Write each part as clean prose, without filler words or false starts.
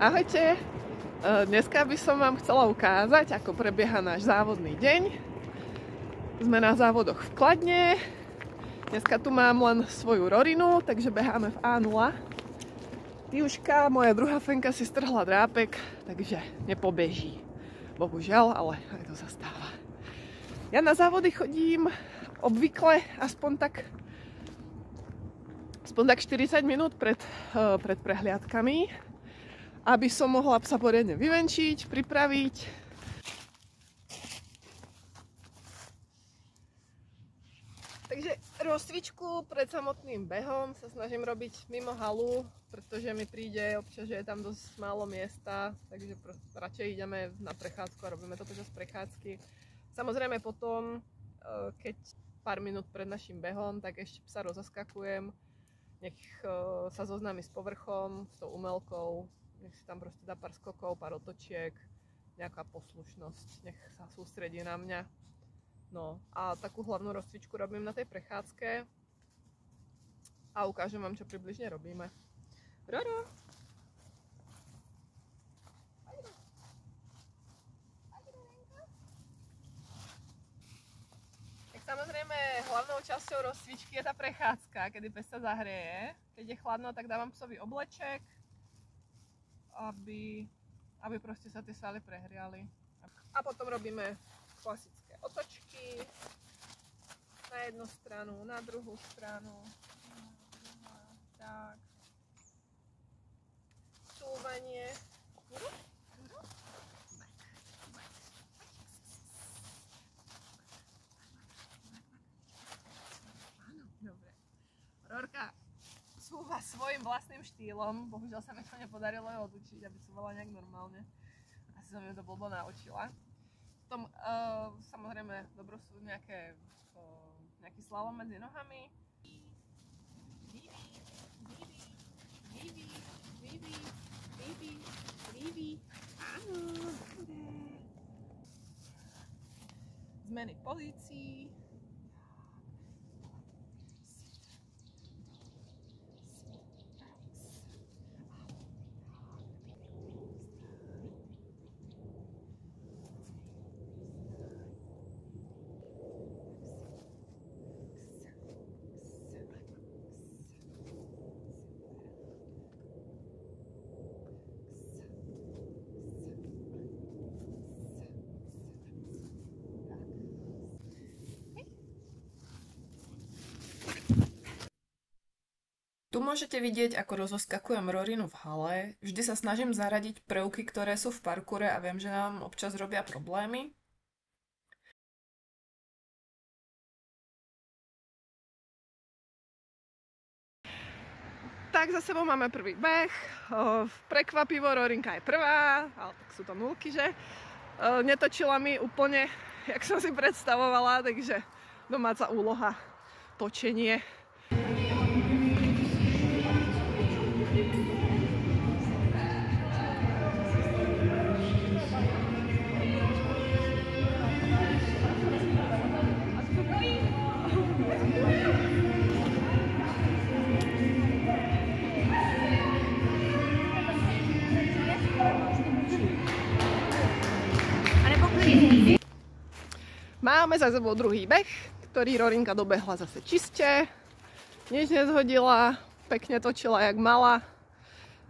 Ahojte, dneska by som vám chcela ukázať, ako prebieha náš závodný deň. Sme na závodoch v Kladne. Dneska tu mám len svoju Rorinu, takže beháme v A0. Tiuška, moja druhá fenka, si strhla drápek, takže nepobeží. Bohužiaľ, ale aj to sa stáva. Ja na závody chodím obvykle aspoň tak 40 minút pred prehliadkami, aby som mohla sa poriadne vyvenčiť, pripraviť. Takže rozcvičku pred samotným behom sa snažím robiť mimo halu, pretože mi príde občas, že je tam dosť málo miesta, takže radšej ideme na prechádzku a robíme to počas prechádzky. Samozrejme potom, keď pár minút pred našim behom, tak ešte sa rozaskakujem, nech sa zoznámi s povrchom, s tou umelkou, nech si tam proste dá pár skokov, pár otočiek, nejaká poslušnosť, nech sa sústredí na mňa. No a takú hlavnú rozcvičku robím na tej prechádzke a ukážem vám, čo približne robíme. Roro! Tak samozrejme hlavnou časťou rozcvičky je tá prechádzka, kedy pes sa zahreje. Keď je chladno, tak dávam psovi obleček, aby proste sa tie svaly prehriali. A potom robíme klasické otočky na jednu stranu, na druhú stranu. Tak. Cúvanie. Dobre. Rorka cúva svojím vlastným štýlom, bohužiaľ sa mi to nepodarilo odučiť, aby cúvala nejak normálne. Asi som ju to blbo naučila. Potom samozrejme dobro sú nejaký slalom medzi nohami. Áno, dobre. Zmeny pozícií. Tu môžete vidieť, ako rozoskakujem Rorinu v hale. Vždy sa snažím zaradiť prvky, ktoré sú v parkoure a viem, že nám občas robia problémy. Tak za sebou máme prvý beh. Prekvapivo Rorinka je prvá, ale tak sú to nulky, že? Netočila mi úplne, jak som si predstavovala, takže domáca úloha, točenie. Máme za sebou druhý beh, ktorý Rorinka dobehla zase čiste. Nič nezhodila, pekne točila jak mala.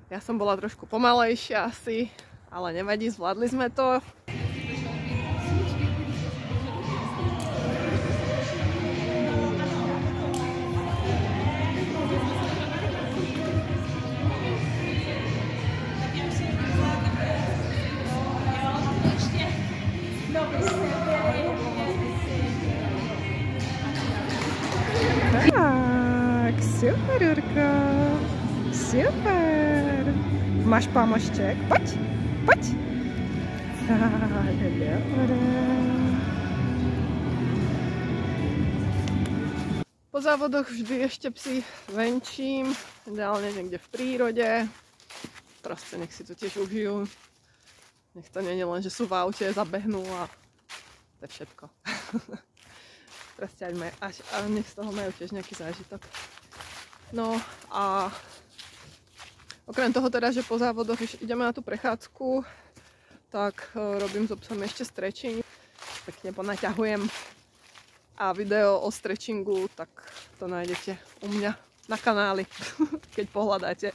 Ja som bola trošku pomalejšia asi, ale nevadí, zvládli sme to. Tak, super, Rurko. Super. Máš pamošček? Poď, poď. Dobre. Po závodoch vždy ešte psi venčím, ideálne niekde v prírode. Proste nech si to tiež užijú. Nech to nie je len, že sú v aute, zabehnú a to je všetko. Proste nech z toho majú tiež nejaký zážitok. No a Okrem toho teda, že po závodoch ideme na tú prechádzku, tak robím so psom ešte stretching. Pekne ponaťahujem. A video o stretchingu, tak to nájdete u mňa na kanáli, keď pohľadáte.